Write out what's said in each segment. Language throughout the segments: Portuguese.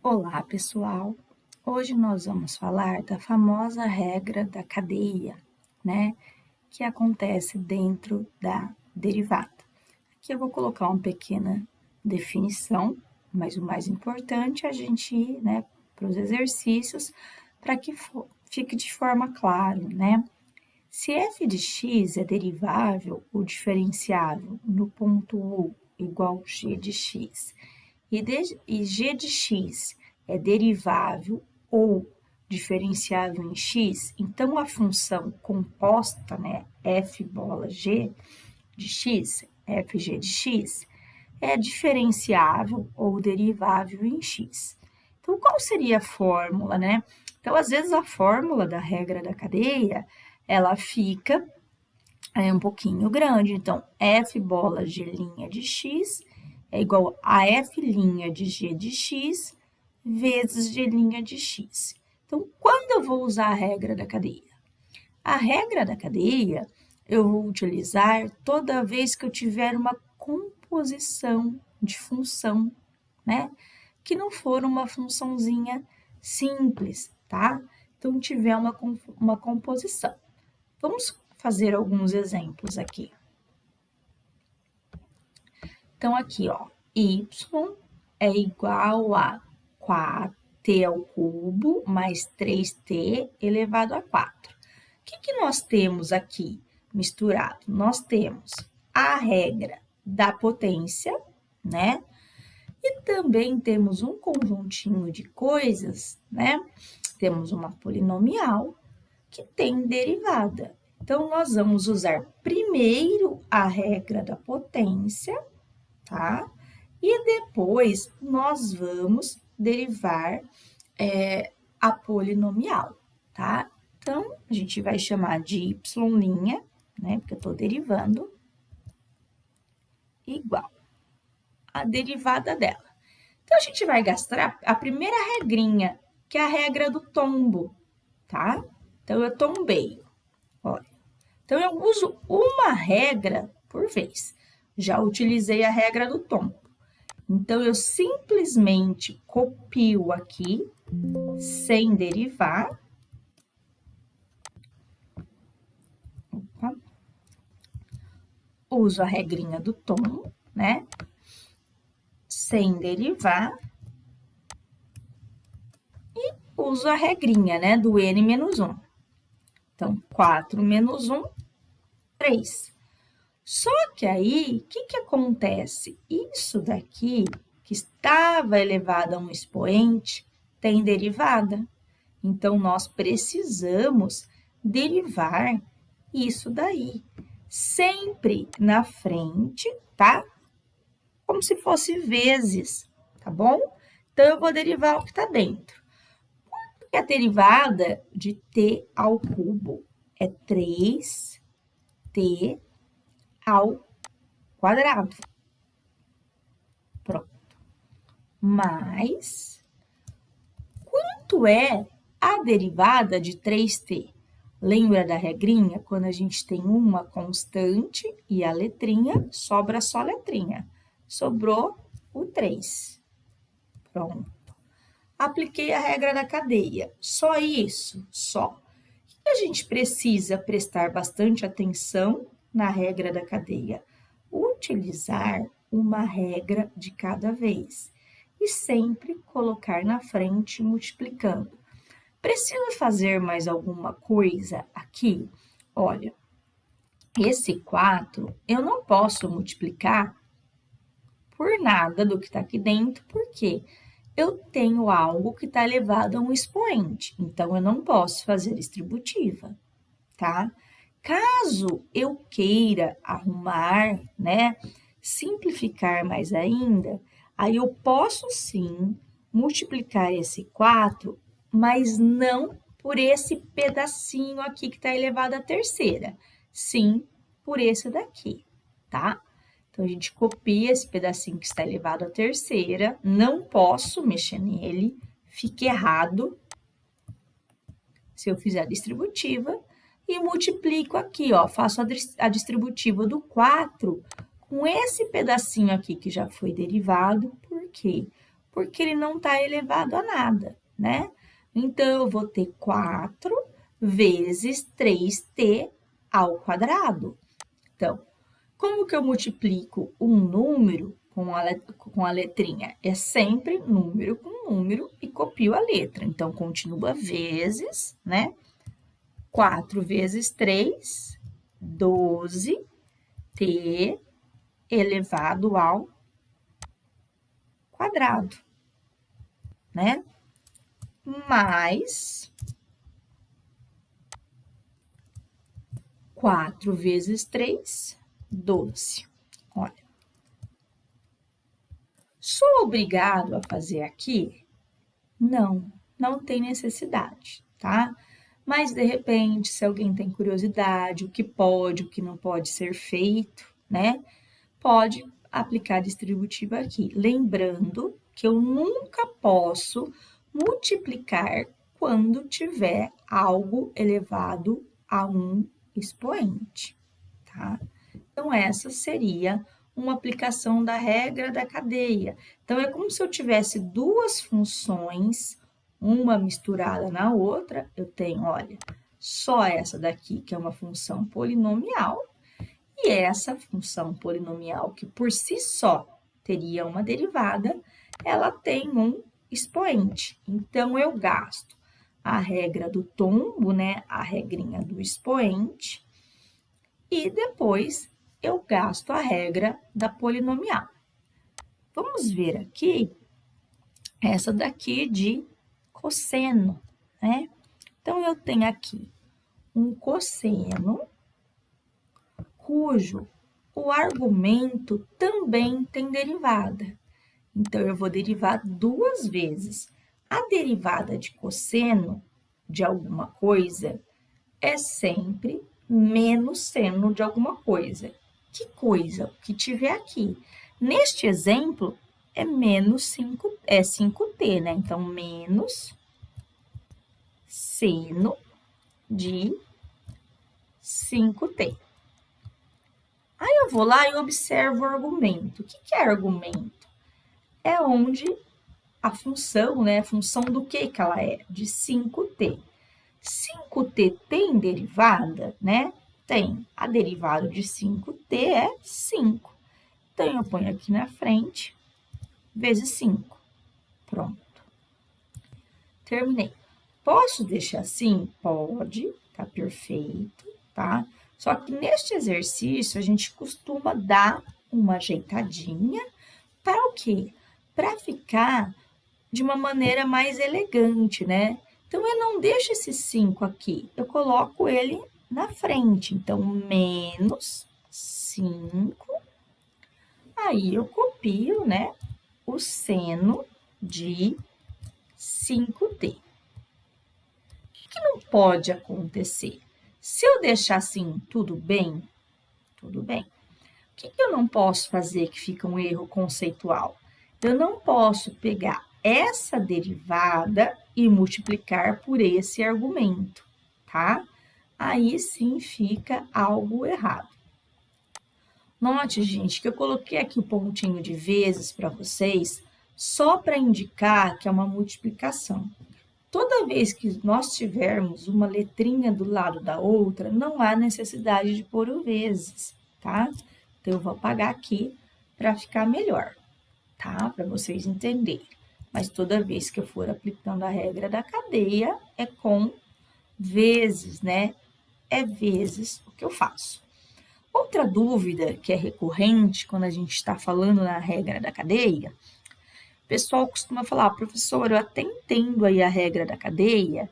Olá, pessoal! Hoje nós vamos falar da famosa regra da cadeia, né? Que acontece dentro da derivada. Aqui eu vou colocar uma pequena definição, mas o mais importante é a gente ir, né, para os exercícios para que fique de forma clara, né? Se f de x é derivável ou diferenciável no ponto U igual g de x e g de x é derivável ou diferenciável em x, então a função composta, né, f bola g de x, fg de x, é diferenciável ou derivável em x. Então, qual seria a fórmula, né? Então, às vezes, a fórmula da regra da cadeia, ela fica um pouquinho grande. Então, f bola g' de x é igual a f' de g de x vezes g' de x. Então, quando eu vou usar a regra da cadeia? A regra da cadeia eu vou utilizar toda vez que eu tiver uma composição de função, né? Que não for uma funçãozinha simples, tá? Então, tiver uma composição. Vamos fazer alguns exemplos aqui. Então, aqui, ó, y é igual a 4t ao cubo mais 3t elevado a 4. O que nós temos aqui misturado? Nós temos a regra da potência, né? E também temos um conjuntinho de coisas, né? Temos uma polinomial que tem derivada. Então, nós vamos usar primeiro a regra da potência, tá? E depois nós vamos derivar a polinomial, tá? Então, a gente vai chamar de y', né? Porque eu estou derivando, igual a derivada dela. Então, a gente vai gastar a primeira regrinha, que é a regra do tombo, tá? Então, eu tombei, olha. Então, eu uso uma regra por vez. Já utilizei a regra do tombo. Então, eu simplesmente copio aqui, sem derivar. Opa. Uso a regrinha do tombo, né? Sem derivar. E uso a regrinha, né, do n menos 1. Então, 4 menos 1, 3. Só que aí, o que acontece? Isso daqui, que estava elevado a um expoente, tem derivada. Então, nós precisamos derivar isso daí. Sempre na frente, tá? Como se fosse vezes, tá bom? Então, eu vou derivar o que está dentro. Quanto que é a derivada de t ao cubo? É 3t ao quadrado. Pronto. Mais, quanto é a derivada de 3t? Lembra da regrinha? Quando a gente tem uma constante e a letrinha, sobra só a letrinha. Sobrou o 3. Pronto. Apliquei a regra da cadeia. Só isso? Só. O que a gente precisa prestar bastante atenção na regra da cadeia? Utilizar uma regra de cada vez e sempre colocar na frente multiplicando. Preciso fazer mais alguma coisa aqui? Olha, esse 4 eu não posso multiplicar por nada do que está aqui dentro, porque eu tenho algo que está elevado a um expoente, então eu não posso fazer distributiva, tá? Caso eu queira arrumar, né, simplificar mais ainda, aí eu posso sim multiplicar esse 4, mas não por esse pedacinho aqui que está elevado à terceira, sim por esse daqui, tá? Então, a gente copia esse pedacinho que está elevado à terceira, não posso mexer nele, fica errado se eu fizer a distributiva, e multiplico aqui, ó, faço a distributiva do 4 com esse pedacinho aqui que já foi derivado, porque porque ele não está elevado a nada, né? Então, eu vou ter 4 vezes 3t ao quadrado. Então, como que eu multiplico um número com a letrinha? É sempre número com número e copio a letra. Então, continua vezes, né? 4 vezes 3, 12t elevado ao quadrado, né? Mais 4 vezes 3, 12. Olha, sou obrigado a fazer aqui? Não, não tem necessidade, tá? Mas, de repente, se alguém tem curiosidade, o que pode, o que não pode ser feito, né? Pode aplicar distributiva aqui. Lembrando que eu nunca posso multiplicar quando tiver algo elevado a um expoente, tá? Então, essa seria uma aplicação da regra da cadeia. Então, é como se eu tivesse duas funções, uma misturada na outra. Eu tenho, olha, só essa daqui, que é uma função polinomial, e essa função polinomial, que por si só teria uma derivada, ela tem um expoente. Então, eu gasto a regra do tombo, né? A regrinha do expoente, e depois eu gasto a regra da polinomial. Vamos ver aqui essa daqui de cosseno, né? Então, eu tenho aqui um cosseno cujo o argumento também tem derivada. Então, eu vou derivar duas vezes. A derivada de cosseno de alguma coisa é sempre menos seno de alguma coisa. Que coisa? O que tiver aqui. Neste exemplo, é menos 5, é 5t, né? Então, menos seno de 5t. Aí eu vou lá e observo o argumento. O que é argumento? É onde a função, né? A função do que ela é? De 5t. 5t tem derivada, né? Tem. A derivada de 5t é 5. Então, eu ponho aqui na frente, vezes 5. Pronto. Terminei. Posso deixar assim? Pode, tá perfeito, tá? Só que neste exercício, a gente costuma dar uma ajeitadinha para o quê? Para ficar de uma maneira mais elegante, né? Então, eu não deixo esse 5 aqui, eu coloco ele na frente. Então, menos 5. Aí, eu copio, né, o seno de 5t. O que não pode acontecer? Se eu deixar assim, tudo bem? Tudo bem. O que eu não posso fazer que fica um erro conceitual? Eu não posso pegar essa derivada e multiplicar por esse argumento, tá? Aí sim fica algo errado. Note, gente, que eu coloquei aqui o pontinho de vezes para vocês, só para indicar que é uma multiplicação. Toda vez que nós tivermos uma letrinha do lado da outra, não há necessidade de pôr o vezes, tá? Então, eu vou apagar aqui para ficar melhor, tá? Para vocês entenderem. Mas toda vez que eu for aplicando a regra da cadeia, é com vezes, né? É vezes o que eu faço. Outra dúvida que é recorrente quando a gente está falando na regra da cadeia, o pessoal costuma falar, professor, eu até entendo aí a regra da cadeia,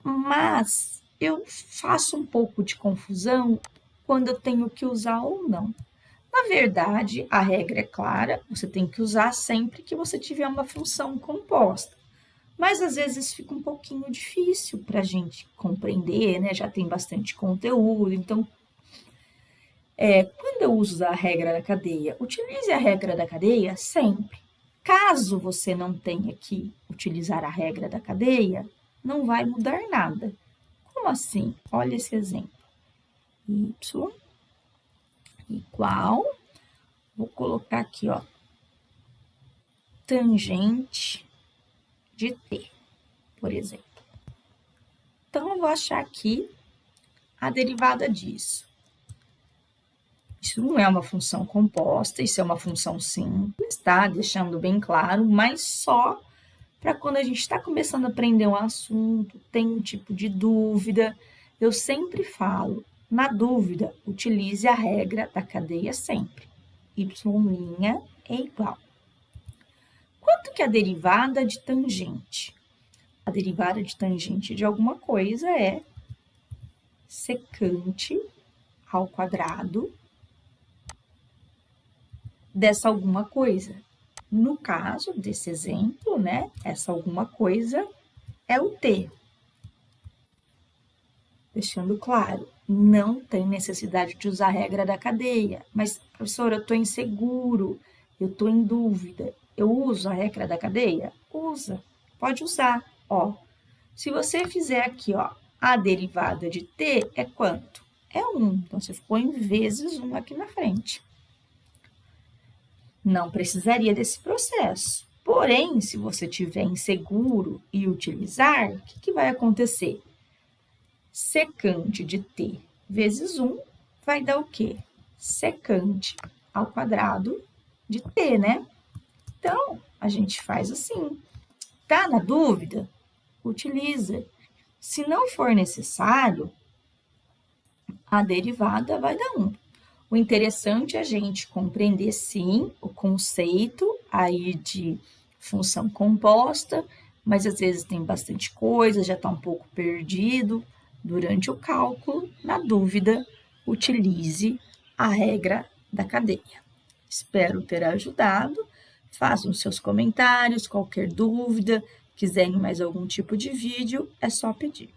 mas eu faço um pouco de confusão quando eu tenho que usar ou não. Na verdade, a regra é clara, você tem que usar sempre que você tiver uma função composta. Mas às vezes fica um pouquinho difícil para a gente compreender, né? Já tem bastante conteúdo, então quando eu uso a regra da cadeia, utilize a regra da cadeia sempre. Caso você não tenha que utilizar a regra da cadeia, não vai mudar nada. Como assim? Olha esse exemplo. Y igual, vou colocar aqui, ó, tangente de t, por exemplo. Então, eu vou achar aqui a derivada disso. Isso não é uma função composta, isso é uma função simples, tá? Deixando bem claro, mas só para quando a gente está começando a aprender um assunto, tem um tipo de dúvida. Eu sempre falo, na dúvida, utilize a regra da cadeia sempre. Y' é igual. Quanto que é a derivada de tangente? A derivada de tangente de alguma coisa é secante ao quadrado dessa alguma coisa. No caso desse exemplo, né, essa alguma coisa é o t. Deixando claro, não tem necessidade de usar a regra da cadeia. Mas, professora, eu estou inseguro, eu estou em dúvida. Eu uso a regra da cadeia? Usa, pode usar. Ó, se você fizer aqui, ó, a derivada de t é quanto? É 1. Então, você põe vezes 1 aqui na frente. Não precisaria desse processo. Porém, se você estiver inseguro e utilizar, o que vai acontecer? Secante de t vezes 1 vai dar o quê? Secante ao quadrado de t, né? Então, a gente faz assim. Tá na dúvida? Utiliza. Se não for necessário, a derivada vai dar 1. O interessante é a gente compreender, sim, o conceito aí de função composta, mas às vezes tem bastante coisa, já está um pouco perdido. Durante o cálculo, na dúvida, utilize a regra da cadeia. Espero ter ajudado. Façam seus comentários, qualquer dúvida, quiserem mais algum tipo de vídeo, é só pedir.